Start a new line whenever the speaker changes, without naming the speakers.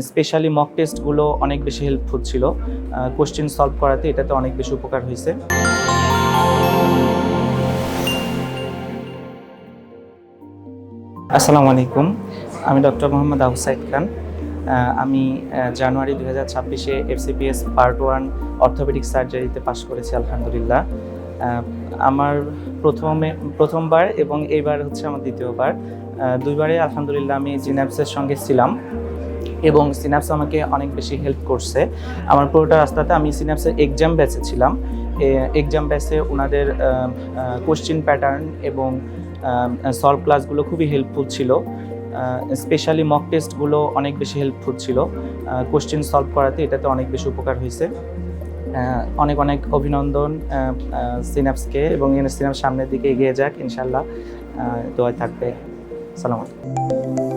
Specially mock টেস্টগুলো অনেক বেশি হেল্পফুল ছিল। কোশ্চেন সলভ করাতে এটাতে অনেক বেশি উপকার হয়েছে। আসসালামু আলাইকুম, আমি ডক্টর মোহাম্মদ আবু সাইদ খান। আমি জানুয়ারি 2026-এ FCPS পার্ট 1 অর্থোপেডিক সার্জারিতে পাশ করেছি আলহামদুলিল্লাহ। আমার প্রথমবার এবং এইবার হচ্ছে আমার দ্বিতীয়বার। দুইবারে আলহামদুলিল্লাহ আমি জিন্যাপসের সঙ্গে ছিলাম এবং সিন্যাপস আমাকে অনেক বেশি হেল্প করছে। আমার পুরোটা রাস্তাতে আমি সিন্যাপসের এক্সাম ব্যাচে ছিলাম। এক্সাম ব্যাচে ওনাদের কোশ্চেন প্যাটার্ন এবং সলভ ক্লাসগুলো খুবই হেল্পফুল ছিল। স্পেশালি মক টেস্টগুলো অনেক বেশি হেল্পফুল ছিল। কোশ্চেন সলভ করাতে এটাতে অনেক বেশি উপকার হয়েছে। অনেক অনেক অভিনন্দন সিন্যাপসকে, এবং সিন্যাপস সামনের দিকে এগিয়ে যাক ইনশাল্লাহ। দোয়ায় থাকবে। আসসালামু আলাইকুম।